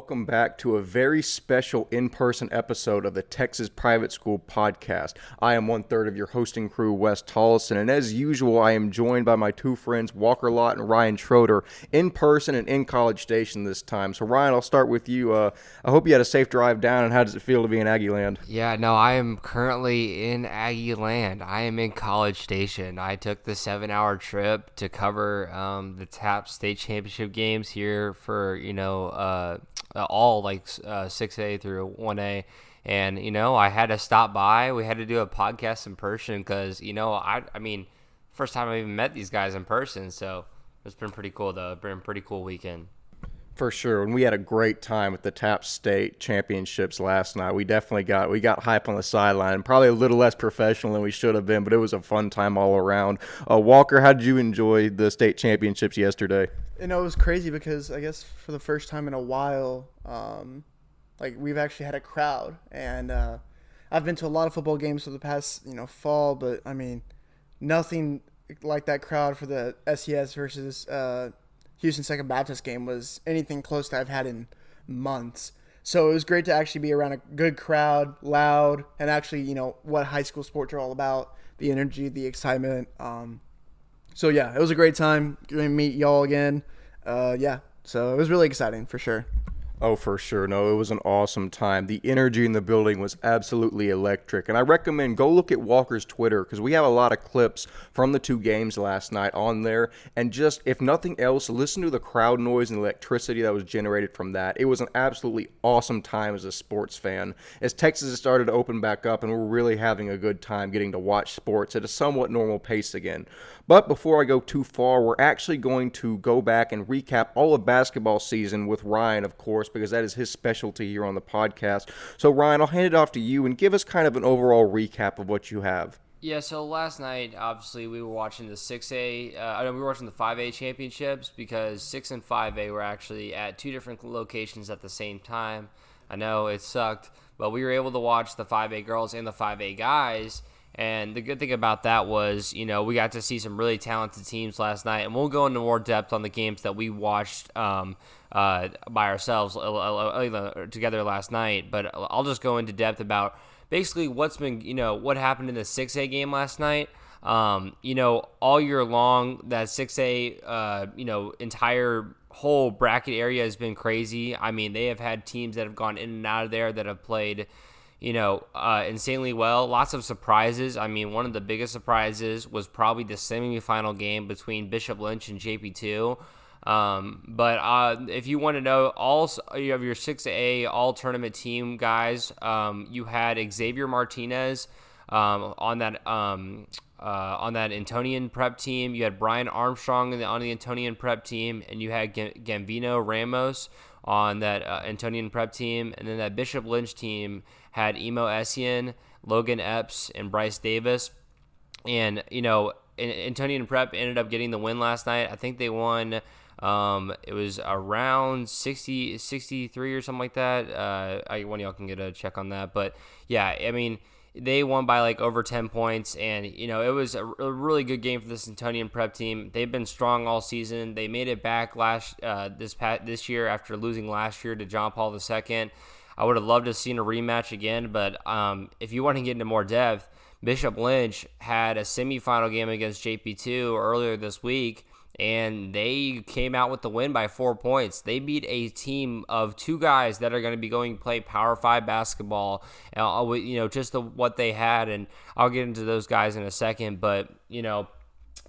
welcome back to a very special in-person episode of the Texas Private School Podcast. I am one-third of your hosting crew, Wes Tolleson, and as usual, I am joined by my two friends, Walker Lott and Ryan Schroeder, in person and in College Station this time. So, Ryan, I'll start with you. I hope you had a safe drive down, and how does it feel to be in Aggie Land? Yeah, no, I am currently in Aggie Land. I am in College Station. I took the 7-hour trip to cover the TAP state championship games here for, all 6A through 1A. And, I had to stop by. We had to do a podcast in person because, first time I even met these guys in person. So it's been pretty cool, though. It's been a pretty cool weekend. For sure, and we had a great time at the TAP State Championships last night. We definitely got hype on the sideline, probably a little less professional than we should have been, but it was a fun time all around. Walker, how did you enjoy the state championships yesterday? It was crazy because I guess for the first time in a while, we've actually had a crowd, and I've been to a lot of football games for the past fall, but nothing like that crowd for the SES versus Houston Second Baptist game was anything close to I've had in months. So it was great to actually be around a good crowd, loud, and actually, what high school sports are all about, the energy, the excitement. So yeah, it was a great time. Going to meet y'all again. So it was really exciting for sure. Oh, for sure. No, it was an awesome time. The energy in the building was absolutely electric. And I recommend go look at Walker's Twitter because we have a lot of clips from the two games last night on there. And just, if nothing else, listen to the crowd noise and electricity that was generated from that. It was an absolutely awesome time as a sports fan. As Texas has started to open back up, and we're really having a good time getting to watch sports at a somewhat normal pace again. But before I go too far, we're actually going to go back and recap all of basketball season with Ryan, of course, because that is his specialty here on the podcast. So, Ryan, I'll hand it off to you and give us kind of an overall recap of what you have. Yeah, so last night, obviously, we were watching the 6A, we were watching the 5A championships because 6 and 5A were actually at two different locations at the same time. I know it sucked, but we were able to watch the 5A girls and the 5A guys. And the good thing about that was, we got to see some really talented teams last night. And we'll go into more depth on the games that we watched by ourselves together last night. But I'll just go into depth about basically what's been, what happened in the 6A game last night. All year long, that 6A, entire whole bracket area has been crazy. I mean, they have had teams that have gone in and out of there that have played insanely well. Lots of surprises. I mean, one of the biggest surprises was probably the semifinal game between Bishop Lynch and JP2. But if you want to know, you have your 6A all-tournament team guys. You had Xavier Martinez on that Antonian prep team. You had Brian Armstrong on the Antonian prep team, and you had Gambino Ramos on that Antonian prep team. And then that Bishop Lynch team had Emo Essien, Logan Epps, and Bryce Davis. And, Antonian prep ended up getting the win last night. I think they won, it was around 63 or something like that. One of y'all can get a check on that. But, yeah, I mean, they won by over 10 points, and it was a really good game for this Antonian prep team. They've been strong all season. They made it back this year after losing last year to John Paul II. I would have loved to have seen a rematch again, but if you want to get into more depth, Bishop Lynch had a semifinal game against JP2 earlier this week, and they came out with the win by 4 points. They beat a team of two guys that are going to be going to play Power 5 basketball, just what they had, and I'll get into those guys in a second, but,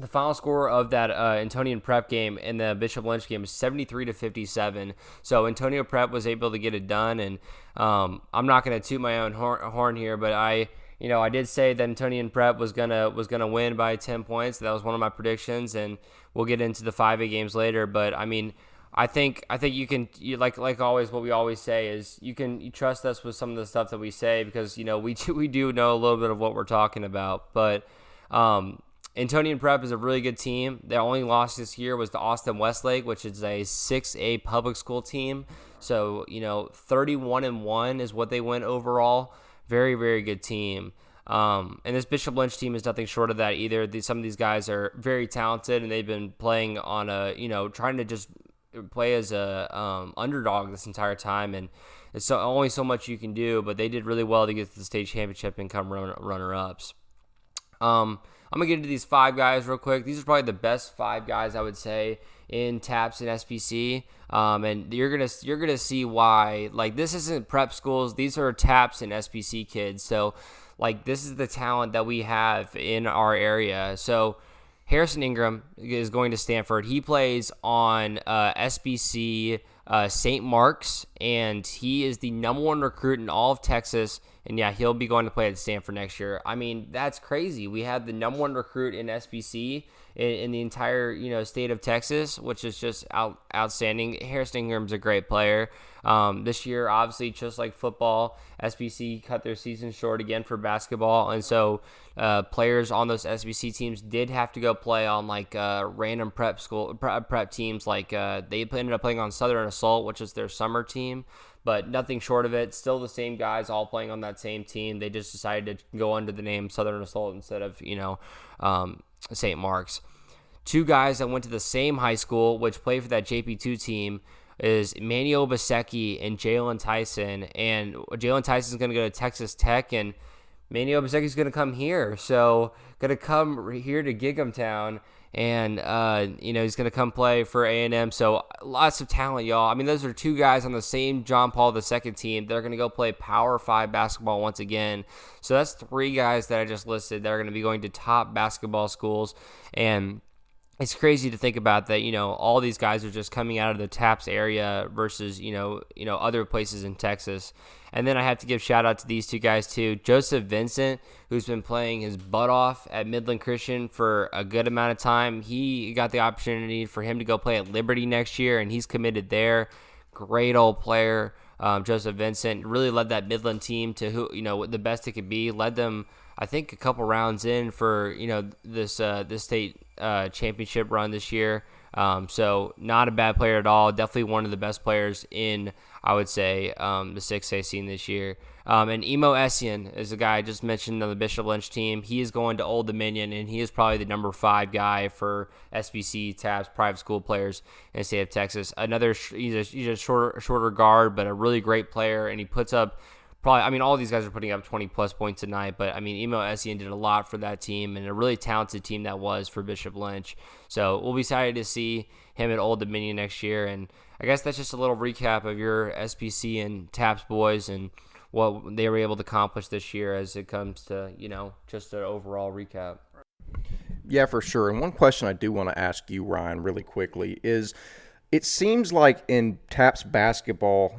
the final score of that Antonian Prep game and the Bishop Lynch game was 73-57. So Antonio Prep was able to get it done, and I'm not going to toot my own horn here, but I did say that Antonian Prep was gonna win by 10 points. That was one of my predictions, and we'll get into the 5A games later. But I mean, I think you can like always. What we always say is you trust us with some of the stuff that we say because we do know a little bit of what we're talking about, but. Antonian Prep is a really good team. Their only loss this year was to Austin Westlake, which is a 6A public school team. So, 31-1 is what they went overall. Very, very good team. And this Bishop Lynch team is nothing short of that either. Some of these guys are very talented, and they've been playing on trying to just play as a underdog this entire time, and it's only so much you can do. But they did really well to get to the state championship and come runner-ups. I'm gonna get into these 5 guys real quick. These are probably the best 5 guys I would say in TAPS and SPC, and you're gonna see why. Like, this isn't prep schools; these are TAPS and SPC kids. So, like, this is the talent that we have in our area. So, Harrison Ingram is going to Stanford. He plays on SBC St. Mark's, and he is the number 1 recruit in all of Texas. And yeah, he'll be going to play at Stanford next year. I mean, that's crazy. We have the number 1 recruit in SBC in the entire state of Texas, which is just outstanding. Harrison Ingram's a great player. This year, obviously, just like football, SBC cut their season short again for basketball, and so players on those SBC teams did have to go play on like random prep teams. Like they ended up playing on Southern Assault, which is their summer team. But nothing short of it. Still the same guys all playing on that same team. They just decided to go under the name Southern Assault instead of, St. Mark's. 2 guys that went to the same high school, which play for that JP2 team, is Emmanuel Basecki and Jalen Tyson. And Jalen Tyson's going to go to Texas Tech, and Emmanuel Basecki's going to come here. So, going to come here to Gighamtown. And, he's going to come play for A&M. So, lots of talent, y'all. I mean, those are 2 guys on the same John Paul II team. They're going to go play Power 5 basketball once again. So, that's 3 guys that I just listed that are going to be going to top basketball schools. And it's crazy to think about that, all these guys are just coming out of the TAPS area versus, other places in Texas. And then I have to give shout out to these 2 guys too. Joseph Vincent, who's been playing his butt off at Midland Christian for a good amount of time. He got the opportunity for him to go play at Liberty next year, and he's committed there. Great old player, Joseph Vincent. Really led that Midland team to the best it could be. Led them, I think, a couple rounds in for this state championship run this year. So not a bad player at all. Definitely one of the best players in, I would say, the 6A scene this year. And Emo Essien is a guy I just mentioned on the Bishop Lynch team. He is going to Old Dominion, and he is probably the number 5 guy for SBC, TAPS, private school players in the state of Texas. He's a shorter guard, but a really great player, and he puts up all these guys are putting up 20-plus points tonight, but, Emo Essien did a lot for that team, and a really talented team that was for Bishop Lynch. So we'll be excited to see him at Old Dominion next year, and I guess that's just a little recap of your SPC and TAPS boys and what they were able to accomplish this year as it comes to, just an overall recap. Yeah, for sure. And one question I do want to ask you, Ryan, really quickly is, it seems like in TAPS basketball,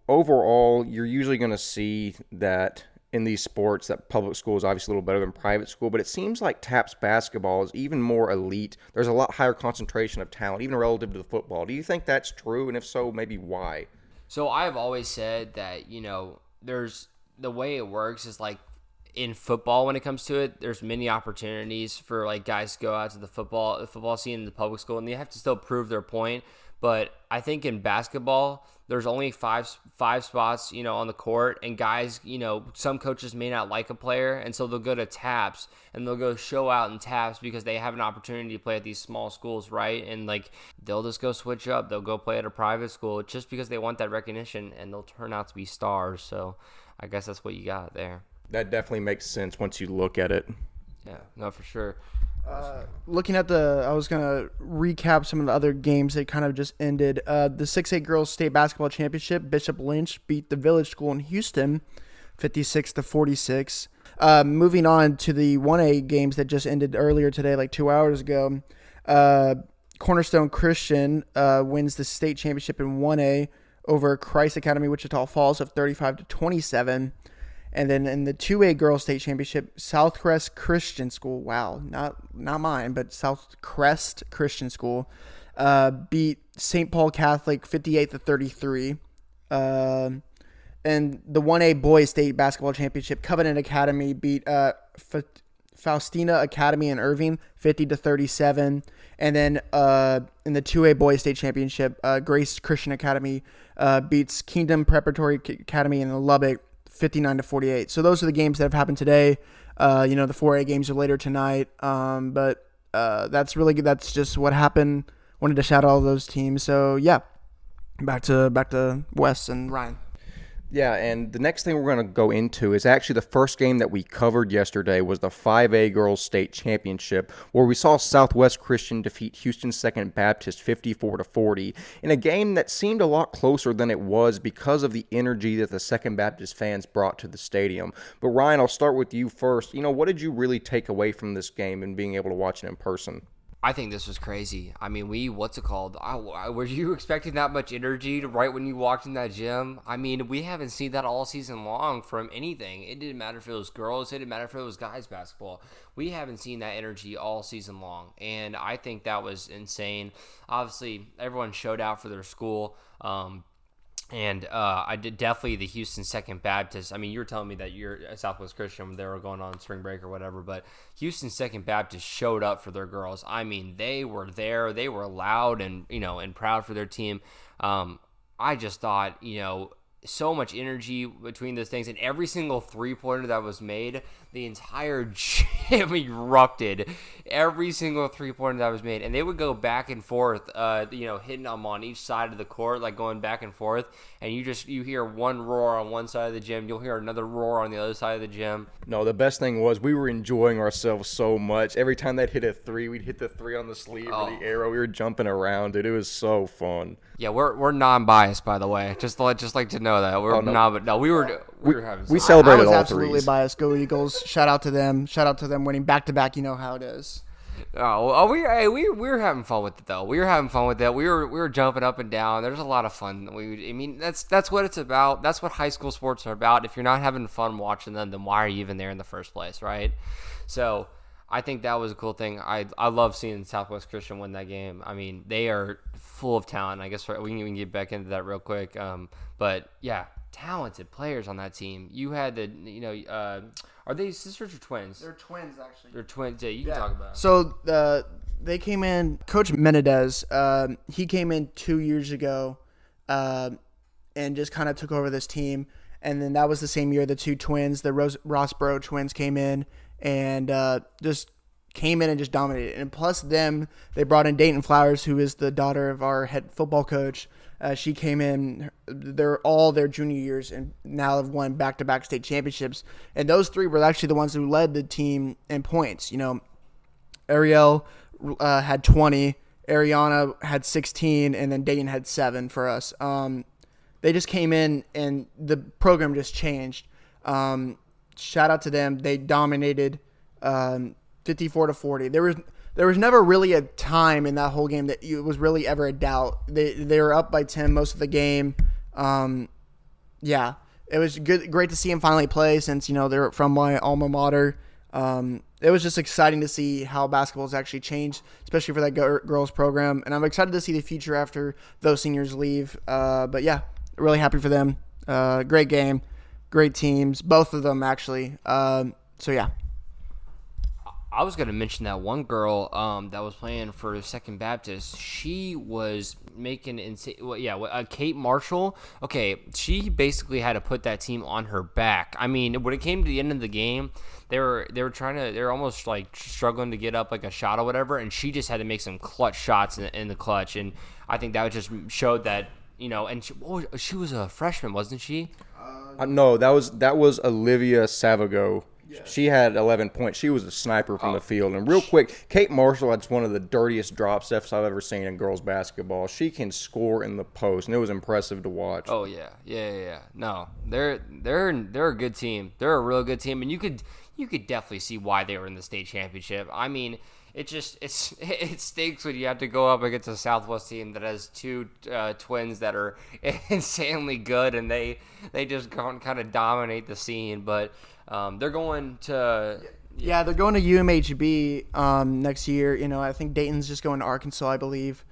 overall, you're usually going to see that in these sports that public school is obviously a little better than private school, but it seems like TAPS basketball is even more elite. There's a lot higher concentration of talent, even relative to the football. Do you think that's true? And if so, maybe why? So I've always said that, there's the way it works is like in football when it comes to it, there's many opportunities for like guys to go out to the football scene in the public school, and they have to still prove their point. But I think in basketball, there's only five spots, on the court, and guys, some coaches may not like a player, and so they'll go to TAPS and they'll go show out in TAPS because they have an opportunity to play at these small schools, right? And like they'll just go switch up, they'll go play at a private school just because they want that recognition, and they'll turn out to be stars. So I guess that's what you got there. That definitely makes sense once you look at it. Yeah, no, for sure. Looking at I was going to recap some of the other games that kind of just ended. The 6A Girls State Basketball Championship, Bishop Lynch beat the Village School in Houston 56-46. Moving on to the 1A games that just ended earlier today, like 2 hours ago. Cornerstone Christian wins the state championship in 1A over Christ Academy Wichita Falls of 35-27. And then in the 2A Girls State Championship, Southcrest Christian School, wow, not mine, but Southcrest Christian School, beat St. Paul Catholic 58-33. And the 1A Boys State Basketball Championship, Covenant Academy beat Faustina Academy in Irving 50-37. And then in the 2A Boys State Championship, Grace Christian Academy beats Kingdom Preparatory Academy in Lubbock 59-48. So those are the games that have happened today. The 4A games are later tonight. But that's really good. That's just what happened wanted to shout out all those teams. So yeah, back to Wes and Ryan. Yeah, and the next thing we're going to go into is actually the first game that we covered yesterday was the 5A Girls State Championship, where we saw Southwest Christian defeat Houston Second Baptist 54-40 in a game that seemed a lot closer than it was because of the energy that the Second Baptist fans brought to the stadium. But Ryan, I'll start with you first. What did you really take away from this game and being able to watch it in person? I think this was crazy. I mean, were you expecting that much energy right when you walked in that gym? I mean, we haven't seen that all season long from anything. It didn't matter if it was girls. It didn't matter if it was guys basketball. We haven't seen that energy all season long, and I think that was insane. Obviously, everyone showed out for their school. And I did definitely the Houston Second Baptist. I mean, you were telling me that you're at Southwest Christian when they were going on spring break or whatever, but Houston Second Baptist showed up for their girls. I mean, they were there. They were loud and, and proud for their team. I just thought, so much energy between those things, and every single three-pointer that was made, the entire gym erupted. Every single three-pointer that was made, and they would go back and forth, hitting them on each side of the court, like going back and forth, and you hear one roar on one side of the gym, you'll hear another roar on the other side of the gym. No, the best thing was we were enjoying ourselves so much. Every time they'd hit a three, we'd hit the three on the sleeve or the arrow. We were jumping around, dude. It was so fun. Yeah, we're non-biased, by the way. Just like to know that we were having. We celebrated I was all absolutely threes. biased. Go Eagles! Shout out to them. Shout out to them winning back to back. You know how it is. We were having fun with it though. We were having fun with it. We were jumping up and down. There's a lot of fun. That's what it's about. That's what high school sports are about. If you're not having fun watching them, then why are you even there in the first place, right? So I think that was a cool thing. I love seeing Southwest Christian win that game. I mean, they are full of talent. I guess we can even get back into that real quick. But yeah, talented players on that team. You had are they sisters or twins? They're twins, actually. They're twins. Yeah, you can talk about it. So they came in. Coach Menendez, he came in 2 years ago, and just kind of took over this team. And then that was the same year the two twins, the Rosborough twins, came in and just dominated. And plus them, they brought in Dayton Flowers, who is the daughter of our head football coach. She came in, they're all their junior years and now have won back-to-back state championships. And those three were actually the ones who led the team in points. Ariele had 20, Arieona had 16, and then Dayton had 7 for us. They just came in and the program just changed. Shout out to them. They dominated 54-40. There was never really a time in that whole game that it was really ever a doubt. They were up by 10 most of the game. Yeah, it was great to see them finally play since they're from my alma mater. It was just exciting to see how basketball has actually changed, especially for that girls program. And I'm excited to see the future after those seniors leave. But yeah, really happy for them. Great game, great teams, both of them actually. So yeah. I was going to mention that one girl that was playing for Second Baptist. She was making insane. Kate Marshall. Okay, she basically had to put that team on her back. I mean, when it came to the end of the game, they were almost like struggling to get up like a shot or whatever, and she just had to make some clutch shots in the clutch. And I think that just showed that And she was a freshman, wasn't she? No, that was Olivia Savago. She had 11 points. She was a sniper from the field. And real quick, Kate Marshall had one of the dirtiest drop steps I've ever seen in girls basketball. She can score in the post, and it was impressive to watch. Oh yeah. No, they're a good team. They're a real good team, and you could definitely see why they were in the state championship. I mean, it stinks when you have to go up against a Southwest team that has two twins that are insanely good, and they just kind of dominate the scene, but. They're going to... Yeah, they're going to UMHB next year. I think Dayton's just going to Arkansas, I believe,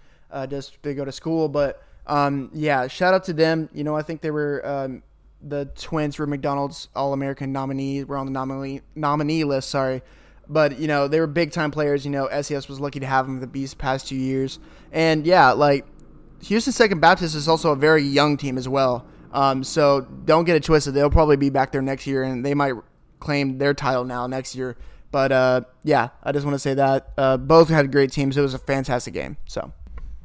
just to go to school. But, shout out to them. I think they were the twins were McDonald's All-American nominees. We're on the nominee list, sorry. But, they were big-time players. SES was lucky to have them the past 2 years. And, Houston Second Baptist is also a very young team as well. So don't get it twisted. They'll probably be back there next year, and they might claim their title now next year. But, I just want to say that both had great teams. It was a fantastic game. So,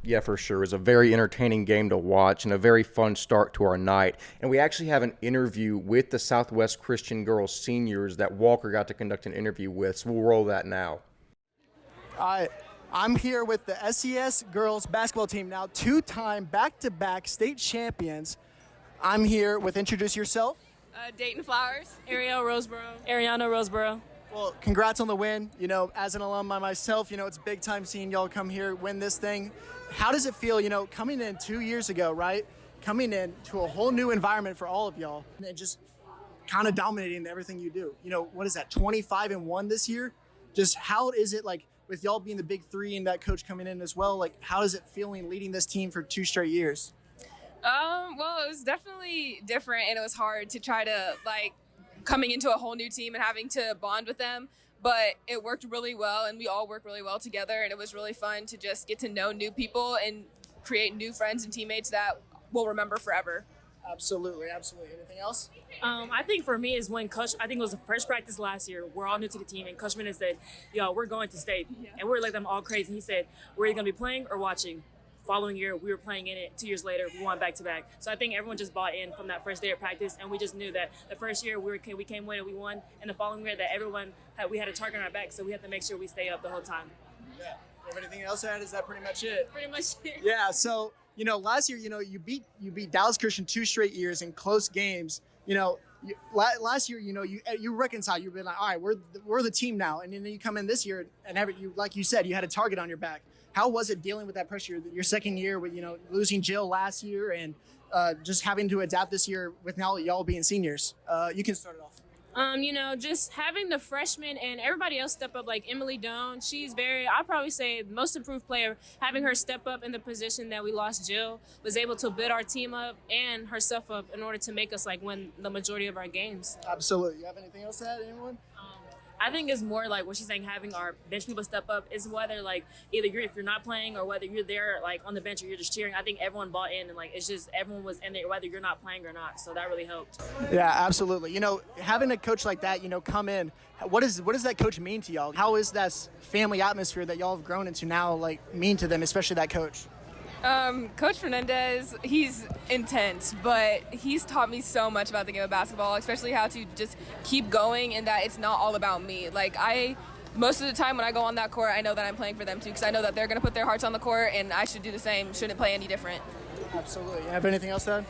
Yeah, for sure. It was a very entertaining game to watch and a very fun start to our night. And we actually have an interview with the Southwest Christian Girls seniors that Walker got to conduct an interview with. So we'll roll that now. I'm here with the SES girls basketball team, now two-time back-to-back state champions. I'm here with, introduce yourself. Dayton Flowers. Ariele Rosborough. Arieona Rosborough. Well, congrats on the win. You know, as an alumni myself, you know, it's big time seeing y'all come here, win this thing. How does it feel, you know, coming in 2 years ago, right? Coming in to a whole new environment for all of y'all and just kind of dominating everything you do. You know, what is that, 25-1 this year? Just how is it like with y'all being the big three and that coach coming in as well? Like, how is it feeling leading this team for 2 straight years? Well, it was definitely different, and it was hard to try to, like, coming into a whole new team and having to bond with them. But it worked really well, and we all worked really well together, and it was really fun to just get to know new people and create new friends and teammates that we'll remember forever. Absolutely, absolutely. Anything else? I think for me is when Coach, I think it was the first practice last year. We're all new to the team, and Coach Minna said, yo, we're going to state. Yeah. And we're like them all crazy. He said, we're either going to be playing or watching. Following year, we were playing in it. 2 years later, we won back-to-back. So I think everyone just bought in from that first day of practice, and we just knew that the first year we came win and we won, and the following year that we had a target on our back, so we had to make sure we stay up the whole time. Yeah. Have anything else to add? Is that pretty much it? Pretty much it. Yeah, so, you know, last year, you know, you beat Dallas Christian 2 straight years in close games. You know, last year, you know, you reconcile. You've been like, all right, we're the team now. And then you come in this year and like you said, you had a target on your back. How was it dealing with that pressure your second year with, you know, losing Jill last year and just having to adapt this year with now y'all being seniors? You can start it off. You know, just having the freshmen and everybody else step up, like Emily Doan, she's I'll probably say the most improved player. Having her step up in the position that we lost Jill, was able to build our team up and herself up in order to make us like win the majority of our games. Absolutely. You have anything else to add, anyone? I think it's more like what she's saying, having our bench people step up is whether like either if you're not playing or whether you're there like on the bench or you're just cheering. I think everyone bought in and like it's just everyone was in there whether you're not playing or not. So that really helped. Yeah, absolutely. You know, having a coach like that, you know, come in, what does that coach mean to y'all? How is that family atmosphere that y'all have grown into now like mean to them, especially that coach? Coach Fernandez, he's intense, but he's taught me so much about the game of basketball, especially how to just keep going and that it's not all about me. Like, most of the time when I go on that court, I know that I'm playing for them too, because I know that they're going to put their hearts on the court and I should do the same, shouldn't play any different. Absolutely. You have anything else to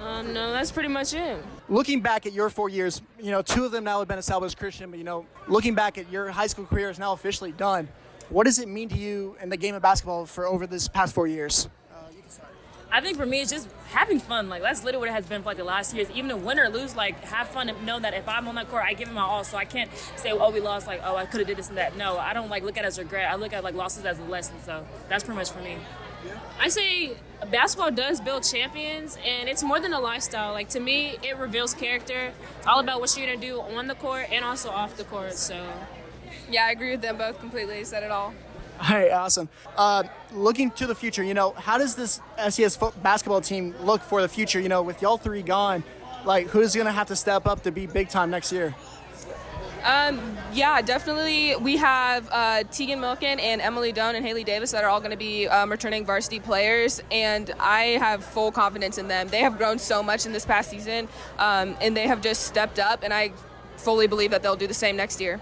add? No, that's pretty much it. Looking back at your 4 years, you know, 2 of them now have been established Christian, but, you know, looking back at your high school career is now officially done. What does it mean to you in the game of basketball for over this past 4 years? You can start. I think for me, it's just having fun. Like, that's literally what it has been for like the last years. Even to win or lose, like, have fun and know that if I'm on that court, I give it my all. So I can't say, oh, we lost, like, oh, I could have did this and that. No, I don't, like, look at it as regret. I look at, like, losses as a lesson. So that's pretty much for me. Yeah. I say basketball does build champions, and it's more than a lifestyle. Like, to me, it reveals character. It's all about what you're going to do on the court and also off the court, so... Yeah, I agree with them both completely. Said it all. All right, awesome. Looking to the future, you know, how does this SES basketball team look for the future? You know, with y'all 3 gone, like, who's going to have to step up to be big time next year? Yeah, definitely. We have Tegan Milken and Emily Doan and Haley Davis that are all going to be returning varsity players, and I have full confidence in them. They have grown so much in this past season, and they have just stepped up, and I fully believe that they'll do the same next year.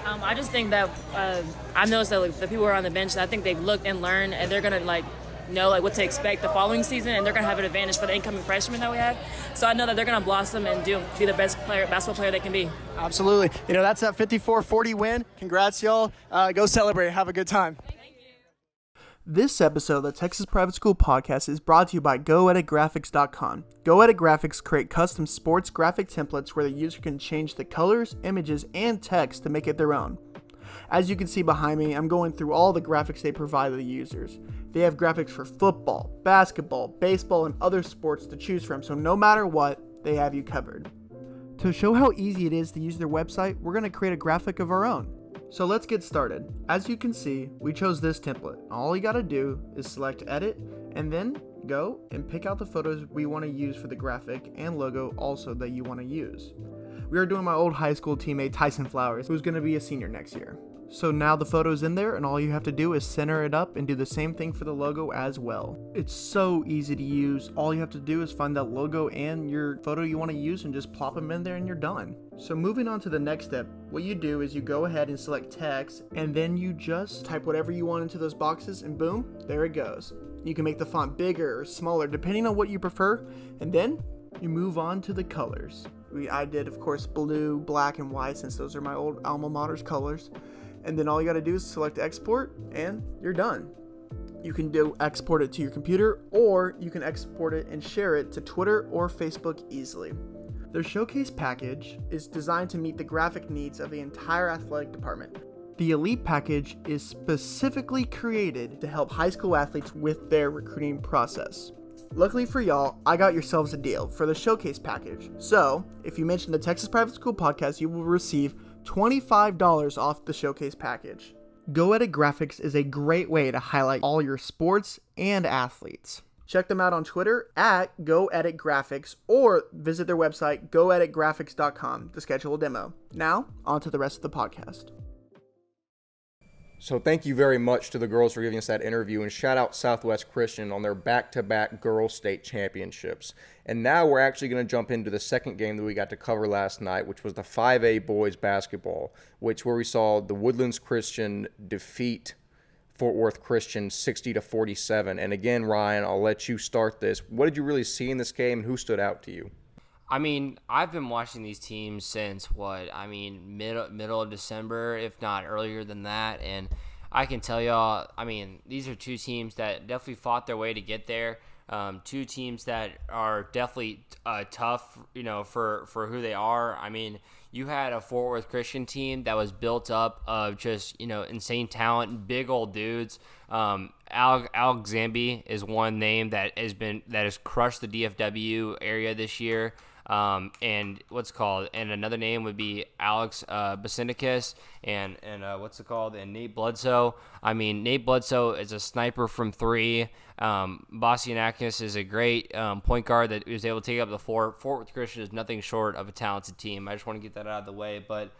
I just think that I noticed that like, the people who are on the bench, I think they've looked and learned, and they're going to like know like what to expect the following season, and they're going to have an advantage for the incoming freshmen that we have. So I know that they're going to blossom and be the best basketball player they can be. Absolutely. You know, that's that 54-40 win. Congrats, y'all. Go celebrate. Have a good time. This episode of the Texas Private School Podcast is brought to you by GoEditGraphics.com. GoEdit Graphics create custom sports graphic templates where the user can change the colors, images, and text to make it their own. As you can see behind me, I'm going through all the graphics they provide to the users. They have graphics for football, basketball, baseball, and other sports to choose from, so no matter what, they have you covered. To show how easy it is to use their website, we're going to create a graphic of our own. So let's get started. As you can see, we chose this template. All you gotta do is select edit and then go and pick out the photos we want to use for the graphic and logo also that you want to use. We are doing my old high school teammate Dayton Flowers, who's going to be a senior next year. So now the photo's in there, and all you have to do is center it up and do the same thing for the logo as well. It's so easy to use. All you have to do is find that logo and your photo you want to use and just plop them in there and you're done. So moving on to the next step, what you do is you go ahead and select text, and then you just type whatever you want into those boxes, and boom, there it goes. You can make the font bigger or smaller depending on what you prefer, and then you move on to the colors. I did, of course, blue, black, and white, since those are my old alma mater's colors. And then all you got to do is select export, and you're done. You can export it to your computer, or you can export it and share it to Twitter or Facebook easily. Their showcase package is designed to meet the graphic needs of the entire athletic department. The Elite package is specifically created to help high school athletes with their recruiting process. Luckily for y'all, I got yourselves a deal for the showcase package. So, if you mention the Texas Private School Podcast, you will receive $25 off the showcase package. Go Edit Graphics is a great way to highlight all your sports and athletes. Check them out on Twitter at Go Edit Graphics, or visit their website goeditgraphics.com to schedule a demo. Now, on to the rest of the podcast. So thank you very much to the girls for giving us that interview, and shout out Southwest Christian on their back-to-back girls state championships. And now we're actually going to jump into the second game that we got to cover last night, which was the 5A boys basketball, where we saw the Woodlands Christian defeat Fort Worth Christian 60-47. And again, Ryan, I'll let you start this. What did you really see in this game, and who stood out to you? I mean, I've been watching these teams since middle of December, if not earlier than that, and I can tell y'all, these are two teams that definitely fought their way to get there. Two teams that are definitely tough, for who they are. I mean, you had a Fort Worth Christian team that was built up of just, insane talent, big old dudes. Alex Zambi is one name that has crushed the DFW area this year. And another name would be Alex Basinakis and Nate Bledsoe. I mean, Nate Bledsoe is a sniper from three. Basinakis is a great point guard that was able to take up the floor. Fort Worth Christian is nothing short of a talented team. I just want to get that out of the way, but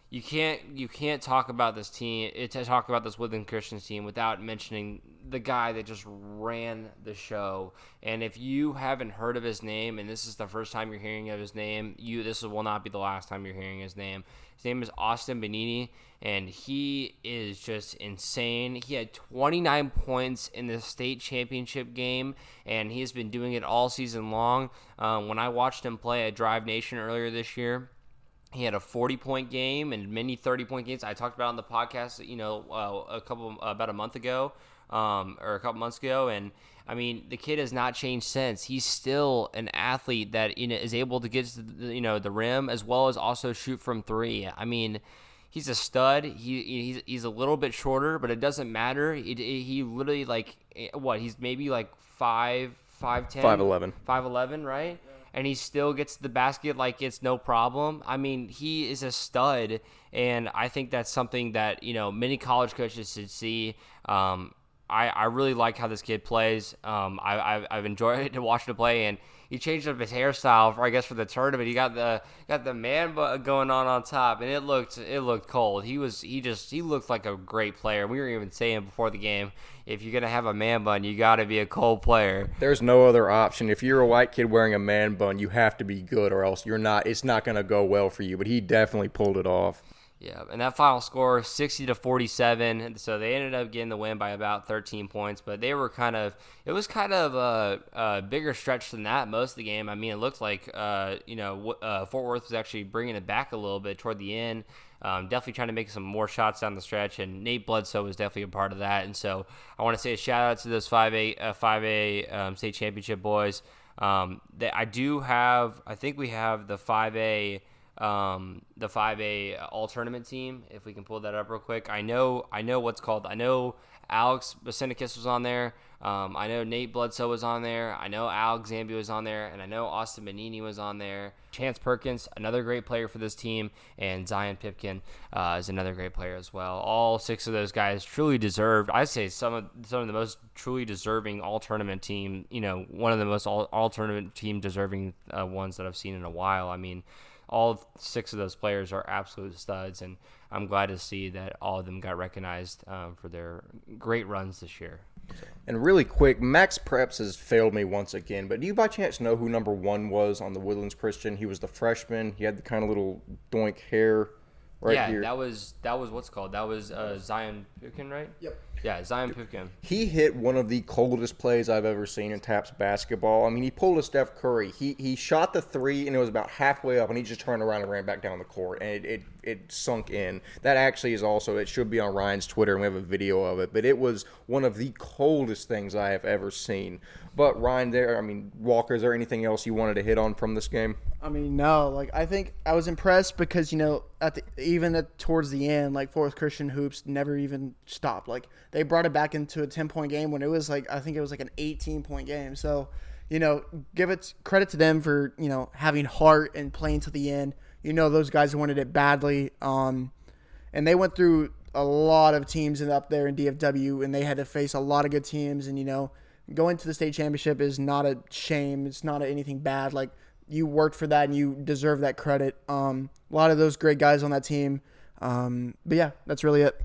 you can't talk about this team, talk about this Woodland Christian team without mentioning the guy that just ran the show. And if you haven't heard of his name, and this is the first time you're hearing of his name, this will not be the last time you're hearing his name. His name is Austin Benigni, and he is just insane. He had 29 points in the state championship game, and he has been doing it all season long. When I watched him play at Drive Nation earlier this year, he had a 40-point game and many 30-point games. I talked about it on the podcast, about a month ago, or a couple months ago. And I mean, the kid has not changed since. He's still an athlete that is able to get to the rim, as well as also shoot from three. I mean, he's a stud. He's a little bit shorter, but it doesn't matter. He literally he's maybe 5'10", 5'11", right? And he still gets to the basket like it's no problem. I mean, he is a stud, and I think that's something that, many college coaches should see. I really like how this kid plays. I've enjoyed to watch him play, and he changed up his hairstyle for the tournament. He got the man bun going on top, and it looked cold. He looked like a great player. We were even saying before the game, if you're gonna have a man bun, you got to be a cold player. There's no other option. If you're a white kid wearing a man bun, you have to be good, or else you're not. It's not gonna go well for you. But he definitely pulled it off. Yeah, and that final score, 60-47. So they ended up getting the win by about 13 points. But it was kind of a bigger stretch than that most of the game. I mean, it looked like Fort Worth was actually bringing it back a little bit toward the end. Definitely trying to make some more shots down the stretch, and Nate Bledsoe was definitely a part of that. And so I want to say a shout out to those 5A state championship boys. I think we have the 5A all tournament team, if we can pull that up real quick. I know Alex Basinakis was on there. I know Nate Bledsoe was on there. I know Alex Zambi was on there, and I know Austin Benigni was on there. Chance Perkins, another great player for this team, and Zion Pipkin is another great player as well. All six of those guys truly deserved. I'd say some of the most truly deserving all-tournament team. One of the most all-tournament team deserving ones that I've seen in a while. I mean, all 6 of those players are absolute studs, and I'm glad to see that all of them got recognized for their great runs this year. So. And really quick, Max Preps has failed me once again, but do you by chance know who number 1 was on the Woodlands Christian? He was the freshman. He had the kind of little doink hair here. That was what's called. That was Zion Pipkin, right? Yep. Yeah, Zion Pipkin. He hit one of the coldest plays I've ever seen in Taps basketball. I mean, he pulled a Steph Curry. He shot the 3, and it was about halfway up, and he just turned around and ran back down the court, and it sunk in. That actually is also, it should be on Ryan's Twitter, and we have a video of it, but it was one of the coldest things I have ever seen. But Ryan, Walker, is there anything else you wanted to hit on from this game? I mean, no. Like, I think I was impressed because, towards the end, like, Fourth Christian hoops never even stopped. Like, they brought it back into a 10-point game when it was like, I think it was like an 18-point game. So, give it credit to them for, having heart and playing to the end. Those guys wanted it badly. And they went through a lot of teams up there in DFW, and they had to face a lot of good teams. And, going to the state championship is not a shame. It's not anything bad. Like, you worked for that and you deserve that credit. A lot of those great guys on that team. But yeah, that's really it.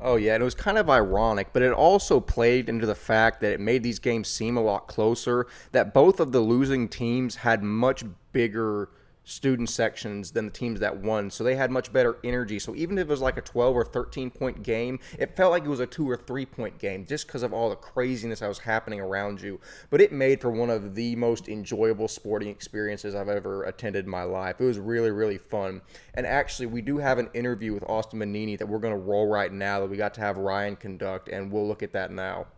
Oh, yeah, and it was kind of ironic, but it also played into the fact that it made these games seem a lot closer, that both of the losing teams had much bigger student sections than the teams that won, so they had much better energy. So even if it was like a 12 or 13-point game, it felt like it was a 2 or 3-point game just because of all the craziness that was happening around you. But it made for one of the most enjoyable sporting experiences I've ever attended in my life. It was really, really fun. And actually, we do have an interview with Austin Benigni that we're going to roll right now that we got to have Ryan conduct, and we'll look at that now.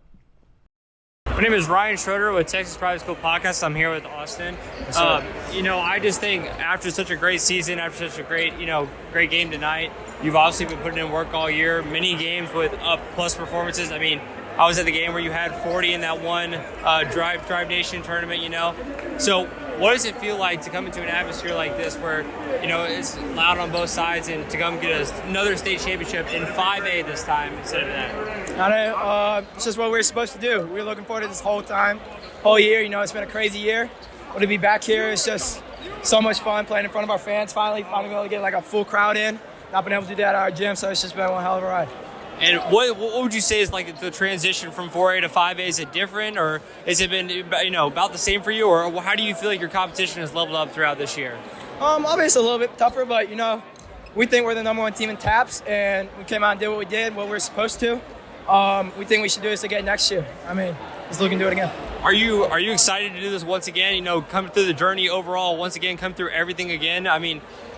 My name is Ryan Schroeder with Texas Private School Podcast. I'm here with Austin. I just think after such a great season, after such a great game tonight, you've obviously been putting in work all year, many games with plus performances. I mean, I was at the game where you had 40 in that one Drive Nation tournament, So what does it feel like to come into an atmosphere like this where, it's loud on both sides and to come get another state championship in 5A this time instead of that? It's just what we're supposed to do. We were looking forward to this whole year. It's been a crazy year. But to be back here, it's just so much fun playing in front of our fans. Finally able to get like a full crowd in. Not been able to do that at our gym, so it's just been one hell of a ride. And what would you say is like the transition from 4A to 5A? Is it different, or has it been about the same for you, or how do you feel like your competition has leveled up throughout this year? Obviously a little bit tougher, but we think we're the number 1 team in TAPS, and we came out and did what we did, what we're supposed to. We think we should do this again next year. Let's look and do it again. Are you excited to do this once again? Come through the journey overall once again, come through everything again.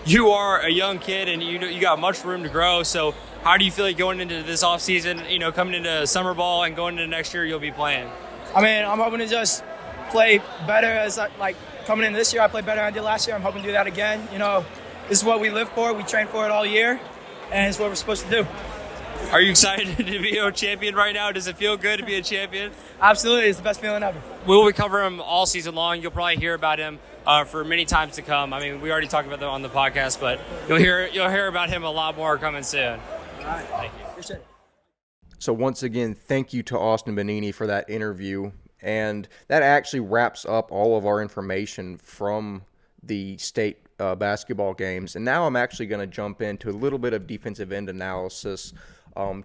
You are a young kid, and you got much room to grow. So how do you feel like going into this off season? Coming into summer ball and going into next year, you'll be playing. I'm hoping to just play better coming in this year. I played better than I did last year. I'm hoping to do that again. This is what we live for. We train for it all year, and it's what we're supposed to do. Are you excited to be a champion right now? Does it feel good to be a champion? Absolutely. It's the best feeling ever. We'll cover him all season long. You'll probably hear about him for many times to come. We already talked about them on the podcast, but you'll hear about him a lot more coming soon. All right. Thank you. Appreciate it. So once again, thank you to Austin Benigni for that interview. And that actually wraps up all of our information from the state basketball games. And now I'm actually going to jump into a little bit of defensive end analysis.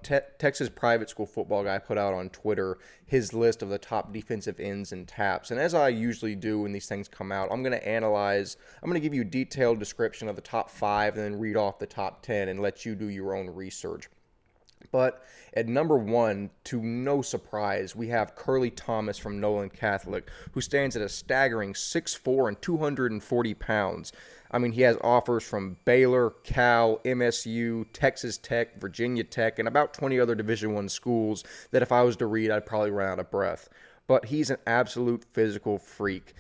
Texas Private School Football Guy put out on Twitter his list of the top defensive ends in TAPS. And as I usually do when these things come out, I'm going to give you a detailed description of the top 5 and then read off the top 10 and let you do your own research. But at number 1, to no surprise, we have Curly Thomas from Nolan Catholic, who stands at a staggering 6'4" and 240 pounds. He has offers from Baylor, Cal, MSU, Texas Tech, Virginia Tech, and about 20 other Division I schools that if I was to read, I'd probably run out of breath. But he's an absolute physical freak.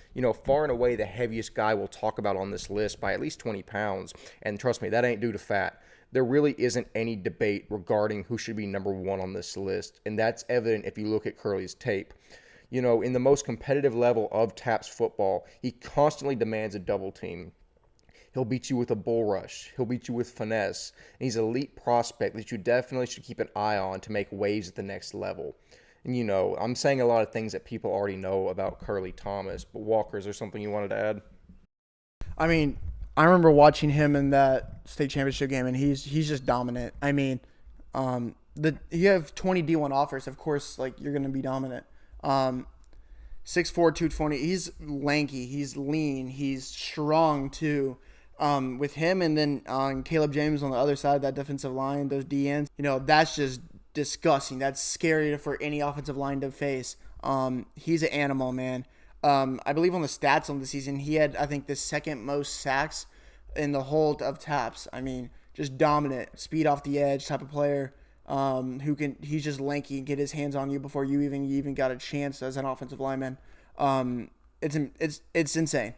Far and away the heaviest guy we'll talk about on this list by at least 20 pounds. And trust me, that ain't due to fat. There really isn't any debate regarding who should be number 1 on this list, and that's evident if you look at Curly's tape. In the most competitive level of TAPS football, he constantly demands a double team. He'll beat you with a bull rush. He'll beat you with finesse. And he's an elite prospect that you definitely should keep an eye on to make waves at the next level. And I'm saying a lot of things that people already know about Curly Thomas, but Walker, is there something you wanted to add? I remember watching him in that state championship game, and he's just dominant. I mean, you have 20 D1 offers, of course, like you're gonna be dominant. 6'4", 220. He's lanky. He's lean. He's strong too. With him and then Caleb James on the other side of that defensive line, those DNs, that's just disgusting. That's scary for any offensive line to face. He's an animal, man. I believe on the stats on the season, he had, I think, the second most sacks in the whole of TAPS. I mean, just dominant, speed off the edge type of player. He's just lanky and get his hands on you before you even got a chance as an offensive lineman. It's insane.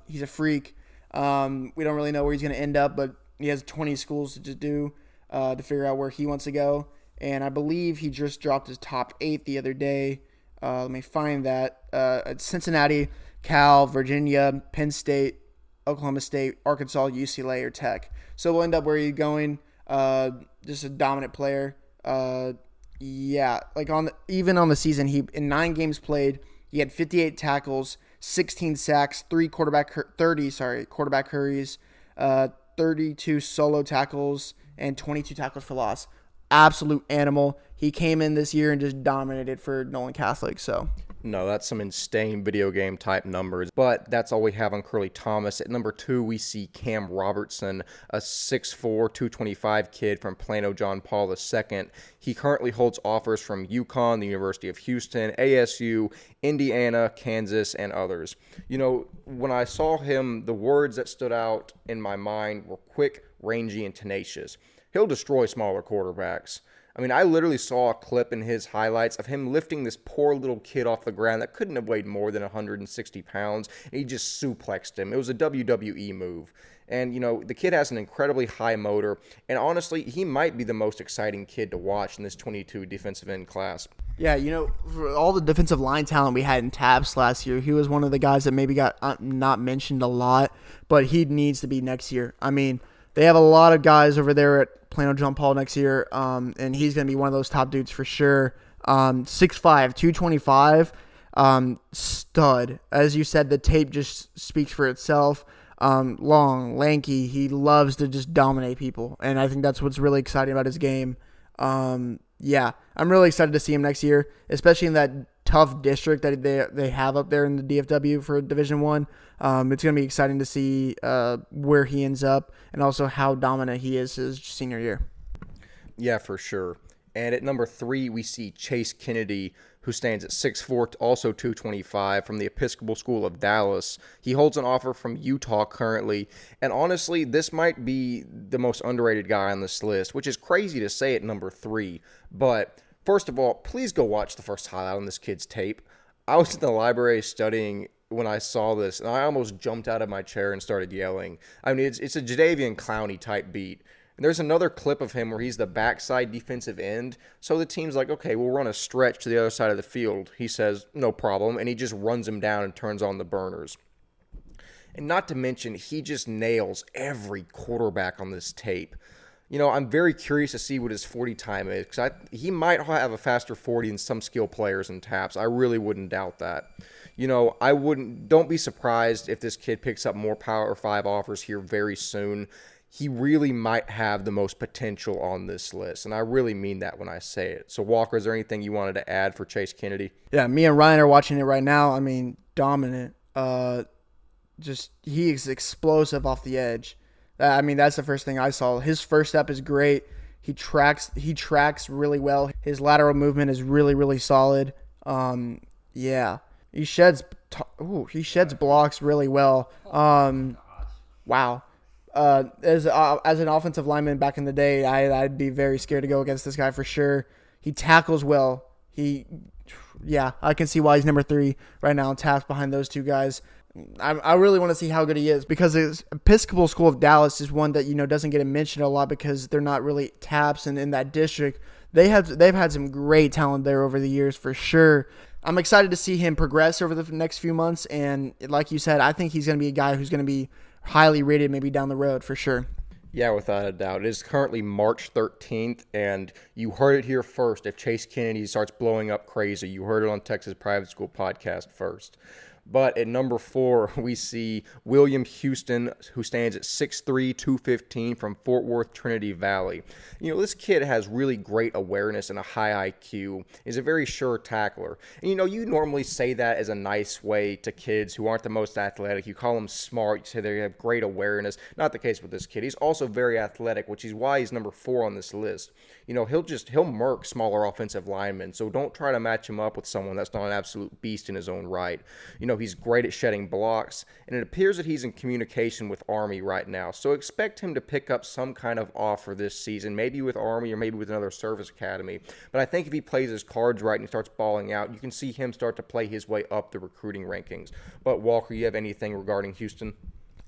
He's a freak. We don't really know where he's going to end up, but he has 20 schools to just do to figure out where he wants to go. And I believe he just dropped his top 8 the other day. Let me find that. Cincinnati, Cal, Virginia, Penn State, Oklahoma State, Arkansas, UCLA, or Tech. So we'll end up where he's going. Just a dominant player. Even on the season, in 9 games played, he had 58 tackles, 16 sacks, 30 quarterback hurries, 32 solo tackles, and 22 tackles for loss. Absolute animal. He came in this year and just dominated for Nolan Catholic. So No, that's some insane video game type numbers. But that's all we have on Curly Thomas. At number 2, we see Cam Robertson, a 6'4", 225 kid from Plano John Paul II. He currently holds offers from UConn, the University of Houston, ASU, Indiana, Kansas, and others. When I saw him, the words that stood out in my mind were quick, rangy, and tenacious. He'll destroy smaller quarterbacks. I mean, I literally saw a clip in his highlights of him lifting this poor little kid off the ground that couldn't have weighed more than 160 pounds, and he just suplexed him. It was a WWE move. And, the kid has an incredibly high motor, and honestly, he might be the most exciting kid to watch in this 22 defensive end class. Yeah, for all the defensive line talent we had in TAPS last year, he was one of the guys that maybe got not mentioned a lot, but he needs to be next year. I mean, they have a lot of guys over there at Plano John Paul next year, and he's going to be one of those top dudes for sure. 6'5", 225, stud. As you said, the tape just speaks for itself. Long, lanky. He loves to just dominate people, and I think that's what's really exciting about his game. Yeah, I'm really excited to see him next year, especially in that tough district that they have up there in the DFW for Division I. It's going to be exciting to see where he ends up and also how dominant he is his senior year. Yeah, for sure. And at number 3, we see Chase Kennedy, who stands at 6'4", also 225, from the Episcopal School of Dallas. He holds an offer from Utah currently. And honestly, this might be the most underrated guy on this list, which is crazy to say at number 3. But first of all, please go watch the first highlight on this kid's tape. I was in the library studying when I saw this, and I almost jumped out of my chair and started yelling. I mean, it's a Jadeveon Clowney type beat. And there's another clip of him where he's the backside defensive end. So the team's like, okay, we'll run a stretch to the other side of the field. He says, no problem. And he just runs him down and turns on the burners. And not to mention, he just nails every quarterback on this tape. I'm very curious to see what his 40 time is, because he might have a faster 40 than some skill players in TAPS. I really wouldn't doubt that. Don't be surprised if this kid picks up more Power 5 offers here very soon. He really might have the most potential on this list, and I really mean that when I say it. So, Walker, is there anything you wanted to add for Chase Kennedy? Yeah, me and Ryan are watching it right now. I mean, dominant. He is explosive off the edge. That's the first thing I saw. His first step is great. He tracks really well. His lateral movement is really, really solid. Yeah, he sheds blocks really well. Wow. As an offensive lineman back in the day, I'd be very scared to go against this guy for sure. He tackles well. I can see why he's number 3 right now, taps behind those two guys. I really want to see how good he is, because his Episcopal School of Dallas is one that doesn't get mentioned a lot because they're not really taps, and in that district they've had some great talent there over the years for sure. I'm excited to see him progress over the next few months, and like you said, I think he's going to be a guy who's going to be highly rated maybe down the road for sure. Yeah, without a doubt. It is currently March 13th, and you heard it here first. If Chase Kennedy starts blowing up crazy, you heard it on Texas Private School Podcast first. But at number 4, we see William Houston, who stands at 6'3", 215 from Fort Worth Trinity Valley. This kid has really great awareness and a high IQ. He's a very sure tackler. And, you normally say that as a nice way to kids who aren't the most athletic. You call them smart. You say they have great awareness. Not the case with this kid. He's also very athletic, which is why he's number 4 on this list. He'll murk smaller offensive linemen. So don't try to match him up with someone that's not an absolute beast in his own right. He's great at shedding blocks, and it appears that he's in communication with Army right now. So expect him to pick up some kind of offer this season, maybe with Army or maybe with another service academy. But I think if he plays his cards right and he starts balling out, you can see him start to play his way up the recruiting rankings. But Walker, you have anything regarding Houston?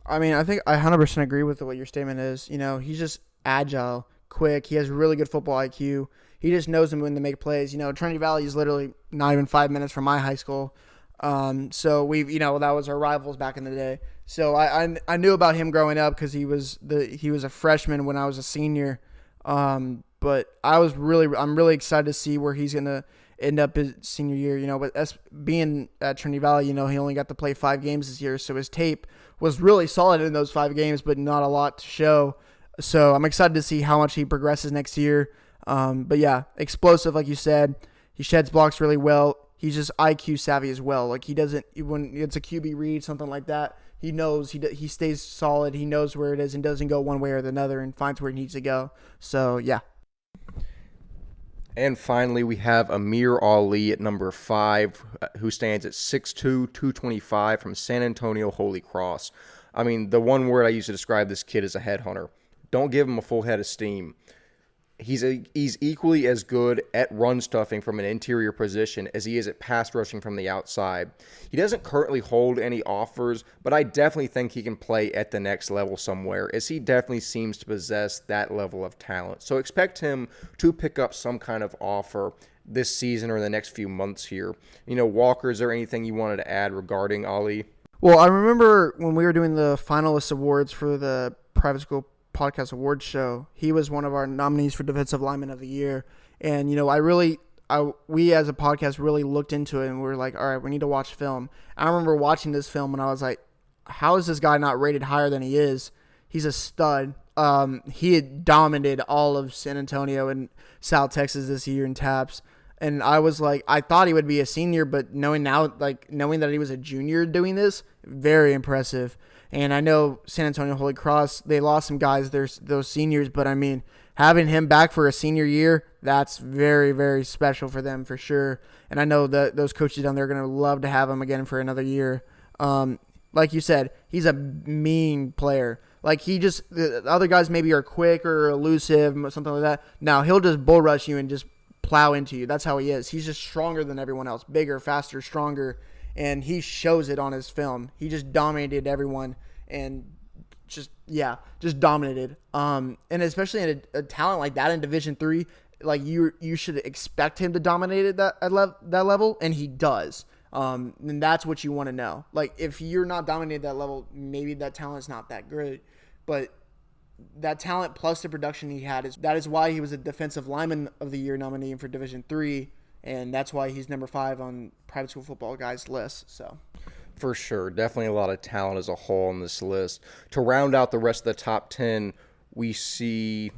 I mean, I think I 100% agree with what your statement is. He's just agile, quick. He has really good football IQ. He just knows when to make plays. Trinity Valley is literally not even 5 minutes from my high school. So we've, that was our rivals back in the day. So I knew about him growing up because he was a freshman when I was a senior. But I'm really excited to see where he's gonna end up his senior year. But as being at Trinity Valley, he only got to play 5 games this year, so his tape was really solid in those 5 games, but not a lot to show. So I'm excited to see how much he progresses next year. But yeah, explosive, like you said. He sheds blocks really well. He's just IQ savvy as well. Like, he doesn't, when it's a QB read, something like that, he knows, he stays solid. He knows where it is and doesn't go one way or the other and finds where he needs to go. So, yeah. And finally, we have Amir Ali at number 5, who stands at 6'2", 225 from San Antonio Holy Cross. I mean, the one word I use to describe this kid is a headhunter. Don't give him a full head of steam. He's equally as good at run stuffing from an interior position as he is at pass rushing from the outside. He doesn't currently hold any offers, but I definitely think he can play at the next level somewhere, as he definitely seems to possess that level of talent. So expect him to pick up some kind of offer this season or the next few months here. Walker, is there anything you wanted to add regarding Ali? Well, I remember when we were doing the finalist awards for the private school podcast awards show, he was one of our nominees for Defensive Lineman of the Year. And, we as a podcast really looked into it and we were like, all right, we need to watch film. I remember watching this film and I was like, how is this guy not rated higher than he is? He's a stud. He had dominated all of San Antonio and South Texas this year in taps. And I was like, I thought he would be a senior, but knowing that he was a junior doing this, very impressive. And I know San Antonio Holy Cross, they lost some guys, those seniors, but I mean, having him back for a senior year, that's very, very special for them for sure. And I know that those coaches down there are going to love to have him again for another year. Like you said, he's a mean player. Like, the other guys maybe are quick or elusive, something like that. Now, he'll just bull rush you and just plow into you. That's how he is. He's just stronger than everyone else, bigger, faster, stronger. And he shows it on his film. He just dominated everyone and just dominated. And especially in a talent like that in Division III, like you should expect him to dominate at that level, and he does. And that's what you want to know. Like, if you're not dominating that level, maybe that talent's not that great. But that talent plus the production he had, that is why he was a Defensive Lineman of the Year nominee for Division III. And that's why he's number 5 on private school football guys' list. So, for sure, definitely a lot of talent as a whole on this list. To round out the rest of the top 10, we see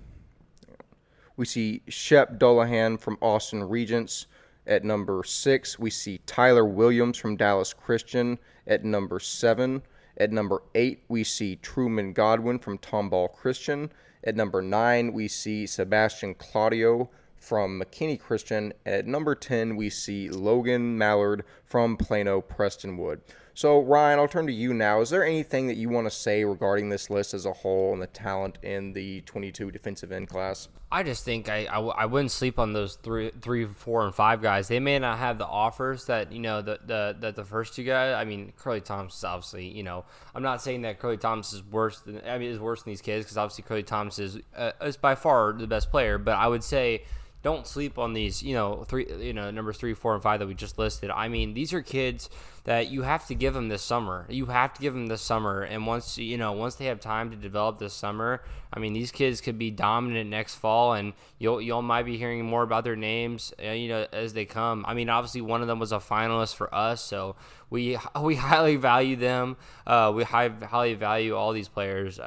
Shep Dullahan from Austin Regents at number 6. We see Tyler Williams from Dallas Christian at number 7. At number 8, we see Truman Godwin from Tomball Christian. At number 9, we see Sebastian Claudio from McKinney Christian. At number 10, we see Logan Mallard from Plano Prestonwood. So, Ryan, I'll turn to you now. Is there anything that you want to say regarding this list as a whole and the talent in the 22 defensive end class? I just think I wouldn't sleep on those 3, 4, and 5 guys. They may not have the offers that the first 2 guys. I mean, Curly Thomas is obviously, I'm not saying that Curly Thomas is worse than these kids, because obviously Curly Thomas is by far the best player. But I would say, don't sleep on these, numbers 3, 4, and 5 that we just listed. I mean, these are kids that you have to give them this summer. And once they have time to develop this summer, I mean, these kids could be dominant next fall, and you'll might be hearing more about their names, as they come. I mean, obviously one of them was a finalist for us, so we highly value them. We highly value all these players.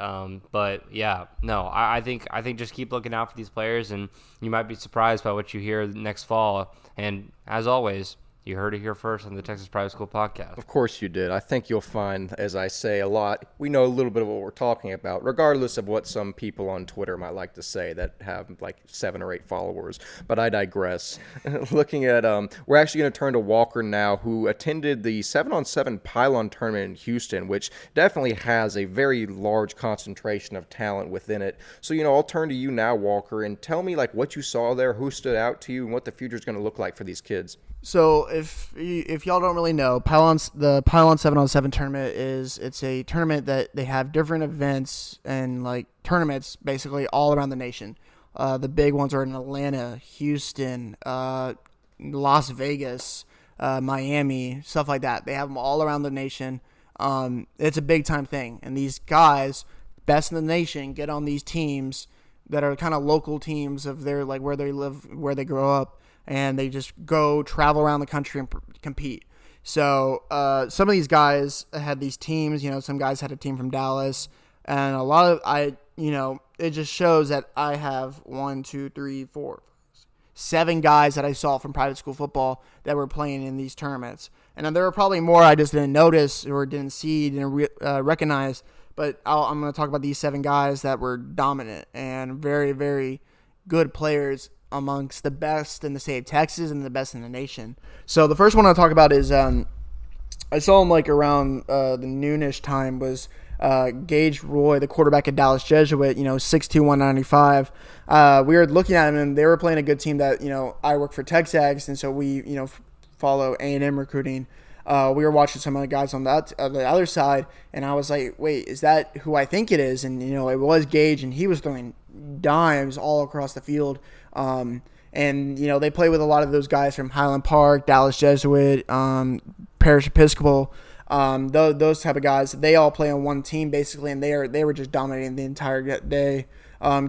But yeah, no, I think just keep looking out for these players, and you might be surprised by what you hear next fall. And as always, you heard it here first on the Texas Private School Podcast. Of course you did. I think you'll find, as I say a lot, we know a little bit of what we're talking about, regardless of what some people on Twitter might like to say that have like 7 or 8 followers. But I digress. Looking at, we're actually going to turn to Walker now, who attended the 7-on-7 Pylon tournament in Houston, which definitely has a very large concentration of talent within it. So, I'll turn to you now, Walker, and tell me like what you saw there, who stood out to you, and what the future is going to look like for these kids. So if y'all don't really know, the Pylon 7-on-7 tournament it's a tournament that they have different events and like tournaments basically all around the nation. The big ones are in Atlanta, Houston, Las Vegas, Miami, stuff like that. They have them all around the nation. It's a big time thing, and these guys, best in the nation, get on these teams that are kind of local teams of their like where they live, where they grow up. And they just go travel around the country and compete. So some of these guys had these teams. Some guys had a team from Dallas, and a lot of it just shows that I have 7 guys that I saw from private school football that were playing in these tournaments. And then there were probably more I just didn't notice or didn't see, didn't recognize. But I'm going to talk about these 7 guys that were dominant and very, very good players amongst the best in the state of Texas and the best in the nation. So the first one I'll talk about is I saw him like around the noonish time was Gage Roy, the quarterback at Dallas Jesuit, 6'2", 195. We were looking at him, and they were playing a good team that, I work for Texags, and so we, follow A&M recruiting. We were watching some of the guys on the other side, and I was like, wait, is that who I think it is? And, it was Gage, and he was throwing dimes all across the field. And, they play with a lot of those guys from Highland Park, Dallas Jesuit, Parish Episcopal, those type of guys. They all play on one team, basically, and they were just dominating the entire day.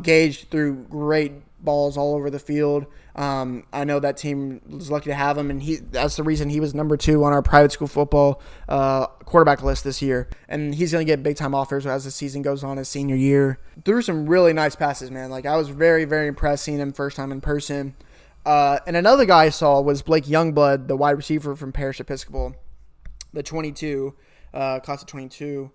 Gage threw great balls all over the field. I know that team was lucky to have him, and that's the reason he was number 2 on our private school football quarterback list this year. And he's going to get big-time offers as the season goes on, his senior year. Threw some really nice passes, man. Like, I was very, very impressed seeing him first time in person. And another guy I saw was Blake Youngblood, the wide receiver from Parish Episcopal, the 22, class of 22.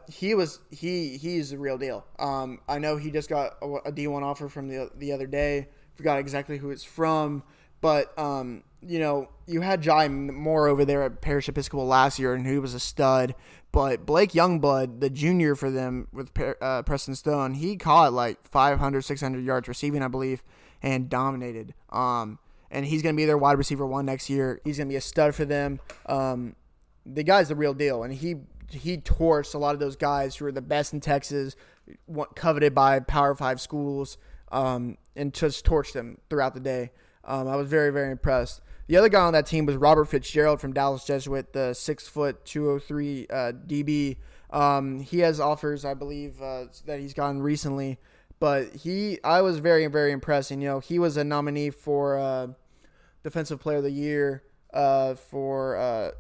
He's the real deal. I know he just got a D1 offer from the other day. Forgot exactly who it's from, but you had Jai Moore over there at Parish Episcopal last year, and he was a stud. But Blake Youngblood, the junior for them with Preston Stone, he caught like 500, 600 yards receiving, I believe, and dominated. And he's going to be their wide receiver 1 next year. He's going to be a stud for them. The guy's the real deal, and he torched a lot of those guys who are the best in Texas, coveted by Power 5 schools, and just torched them throughout the day. I was very, very impressed. The other guy on that team was Robert Fitzgerald from Dallas Jesuit, the 6', 203 DB. He has offers, I believe, that he's gotten recently, but I was very, very impressed. And, he was a nominee for Defensive Player of the Year for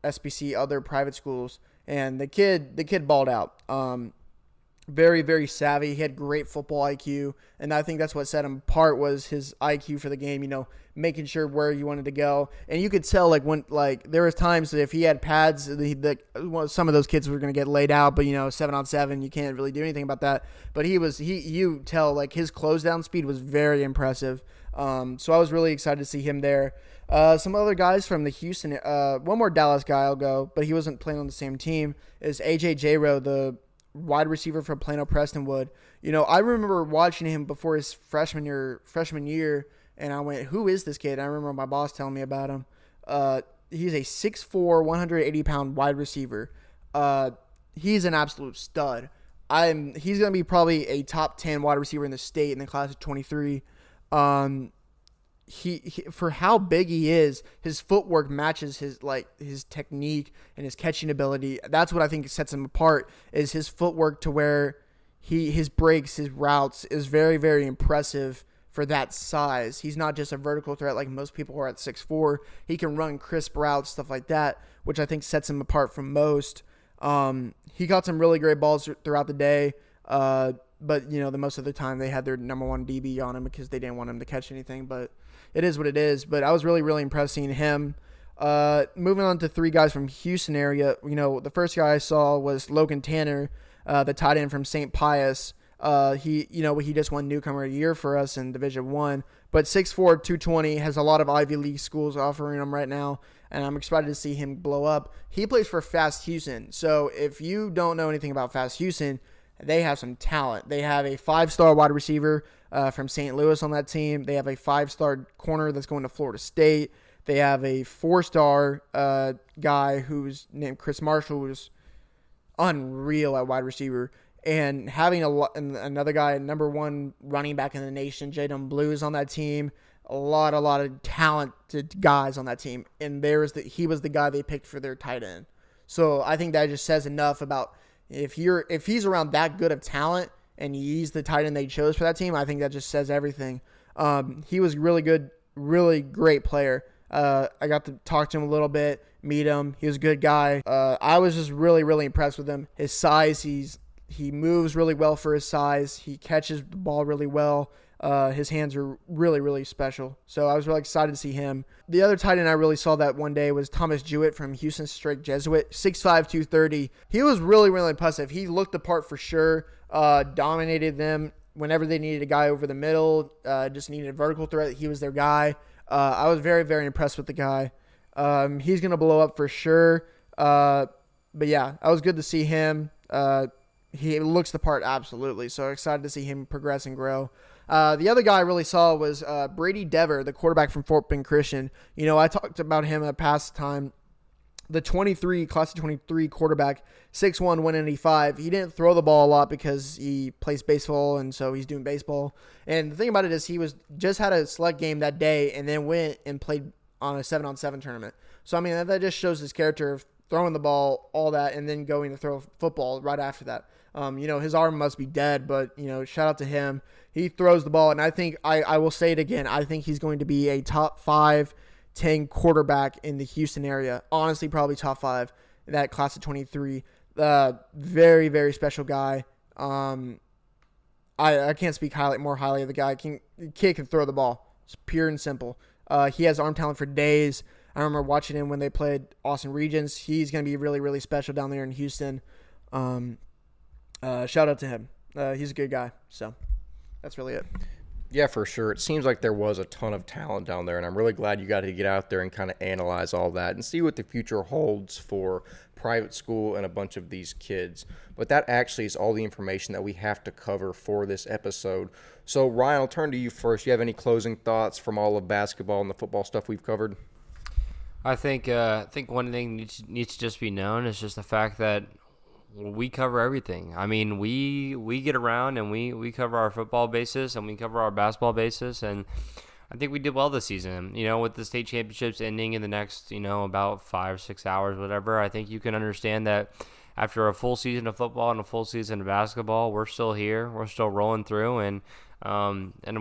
SBC, other private schools, and the kid balled out. Very, very savvy. He had great football IQ, and I think that's what set him apart was his IQ for the game, making sure where you wanted to go. And you could tell, there was times that if he had pads, some of those kids were going to get laid out, but, 7-on-7, you can't really do anything about that. But you tell, his close down speed was very impressive. So I was really excited to see him there. Some other guys from the Houston, one more Dallas guy I'll go, but he wasn't playing on the same team, is AJ J-Row, the wide receiver from Plano Prestonwood. I remember watching him before his freshman year, and I went, who is this kid? I remember my boss telling me about him. He's a 6'4", 180-pound wide receiver. He's an absolute stud. He's going to be probably a top 10 wide receiver in the state in the class of 23. He for how big he is, his footwork matches his technique and his catching ability. That's what I think sets him apart, is his footwork, to where his breaks, his routes is very, very impressive for that size. He's not just a vertical threat like most people are at 6'4". He can run crisp routes, stuff like that, which I think sets him apart from most. He got some really great balls throughout the day, but the most of the time they had their number one DB on him because they didn't want him to catch anything. But it is what it is. But I was really, really impressed seeing him. Moving on to three guys from Houston area. The first guy I saw was Logan Tanner, the tight end from St. Pius. He just won Newcomer of the Year for us in Division I. But 6'4", 220, has a lot of Ivy League schools offering him right now, and I'm excited to see him blow up. He plays for Fast Houston. So if you don't know anything about Fast Houston, they have some talent. They have a 5-star wide receiver from St. Louis on that team. They have a 5-star corner that's going to Florida State. They have a 4-star guy who's named Chris Marshall, who's unreal at wide receiver. And having another guy, number one running back in the nation, Jadon Blue, is on that team. A lot of talented guys on that team. And he was the guy they picked for their tight end. So I think that just says enough about if he's around that good of talent and he's the tight end they chose for that team, I think that just says everything. He was really good, really great player. I got to talk to him a little bit, meet him. He was a good guy. I was just really, really impressed with him. His size, he moves really well for his size. He catches the ball really well. His hands are really, really special. So I was really excited to see him. The other tight end I really saw that one day was Thomas Jewett from Houston Strake Jesuit, 6'5", 230. He was really, really impressive. He looked the part for sure, dominated them whenever they needed a guy over the middle, just needed a vertical threat. He was their guy. I was very, very impressed with the guy. He's going to blow up for sure. But yeah, I was good to see him. He looks the part absolutely. So excited to see him progress and grow. The other guy I really saw was Brady Dever, the quarterback from Fort Bend Christian. I talked about him at past time. The class of 23 quarterback, 6'1", 185. He didn't throw the ball a lot because he plays baseball, and so he's doing baseball. And the thing about it is he just had a select game that day and then went and played on a 7-on-7 tournament. So, I mean, that just shows his character of throwing the ball, all that, and then going to throw football right after that. His arm must be dead, but, shout out to him. He throws the ball, and I think, I will say it again, I think he's going to be a top 5-10 quarterback in the Houston area. Honestly, probably top 5 in that class of 23. Very, very special guy. I can't speak more highly of the guy. The kid can throw the ball. It's pure and simple. He has arm talent for days. I remember watching him when they played Austin Regions. He's going to be really, really special down there in Houston. Shout out to him. He's a good guy. So that's really it. Yeah, for sure. It seems like there was a ton of talent down there, and I'm really glad you got to get out there and kind of analyze all that and see what the future holds for private school and a bunch of these kids. But that actually is all the information that we have to cover for this episode. So, Ryan, I'll turn to you first. Do you have any closing thoughts from all of basketball and the football stuff we've covered? I think one thing needs to just be known is just the fact that we cover everything. I mean, we get around and we cover our football basis and we cover our basketball basis, and I think we did well this season. With the state championships ending in the next, about 5 or 6 hours, whatever, I think you can understand that after a full season of football and a full season of basketball, we're still here. We're still rolling through, and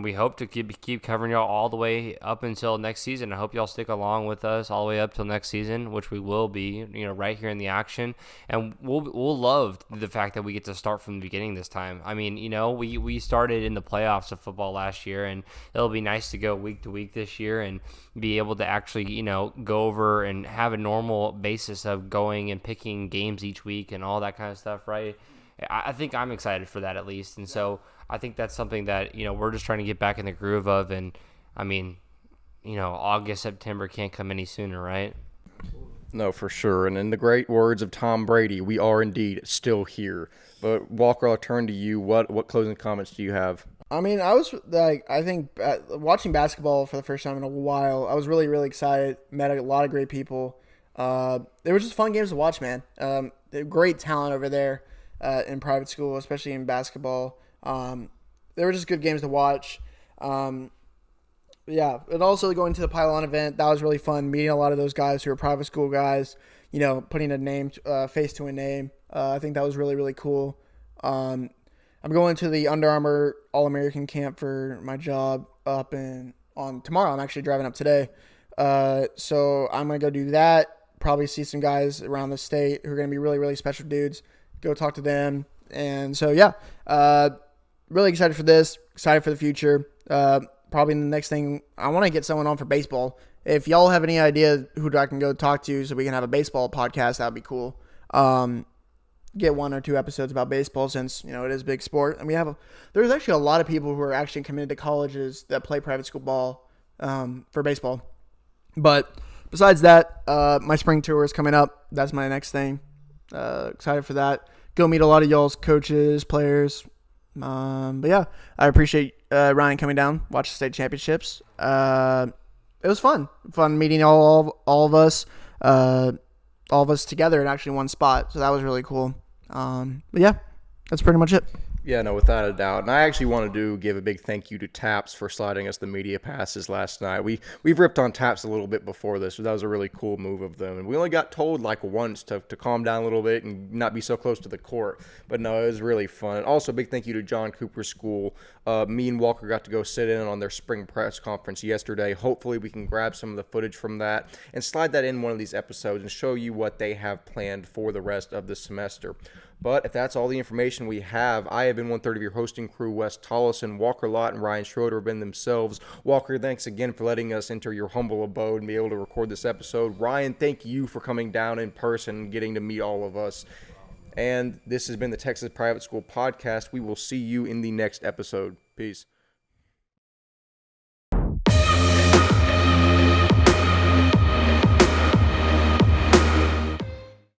we hope to keep covering y'all all the way up until next season. I hope y'all stick along with us all the way up till next season, which we will be, right here in the action. And we'll love the fact that we get to start from the beginning this time. I mean, we started in the playoffs of football last year, and it'll be nice to go week to week this year and be able to actually, go over and have a normal basis of going and picking games each week and all that kind of stuff, right? I think I'm excited for that at least. And so I think that's something that, we're just trying to get back in the groove of. And I mean, August, September can't come any sooner, right? No, for sure. And in the great words of Tom Brady, we are indeed still here. But Walker, I'll turn to you. What closing comments do you have? I mean, I think watching basketball for the first time in a while, I was really, really excited. Met a lot of great people. They were just fun games to watch, man. Great talent over there in private school, especially in basketball. They were just good games to watch. Yeah, and also going to the Pylon event, that was really fun, meeting a lot of those guys who are private school guys, putting a name, face to a name. I think that was really, really cool. I'm going to the Under Armour All-American camp for my job on tomorrow. I'm actually driving up today. So I'm going to go do that. Probably see some guys around the state who are going to be really, really special dudes. Go talk to them. And so, yeah, really excited for this. Excited for the future. Probably the next thing, I want to get someone on for baseball. If y'all have any idea who I can go talk to so we can have a baseball podcast, that would be cool. Get 1 or 2 episodes about baseball since, it is a big sport. And there's actually a lot of people who are actually committed to colleges that play private school ball for baseball. But besides that, my spring tour is coming up. That's my next thing. Excited for that. Go meet a lot of y'all's coaches, players. But yeah, I appreciate Ryan coming down, watch the state championships. It was fun meeting all of us together in actually one spot. So that was really cool. But yeah, that's pretty much it. Yeah, no, without a doubt. And I actually wanted to give a big thank you to Taps for sliding us the media passes last night. We've ripped on Taps a little bit before this, so that was a really cool move of them. And we only got told like once to calm down a little bit and not be so close to the court. But no, it was really fun. Also, big thank you to John Cooper's school. Me and Walker got to go sit in on their spring press conference yesterday. Hopefully we can grab some of the footage from that and slide that in one of these episodes and show you what they have planned for the rest of the semester. But if that's all the information we have, I have been 1/3 of your hosting crew, Wes Tolleson, Walker Lott, and Ryan Schroeder have been themselves. Walker, thanks again for letting us enter your humble abode and be able to record this episode. Ryan, thank you for coming down in person and getting to meet all of us. And this has been the Texas Private School Podcast. We will see you in the next episode. Peace.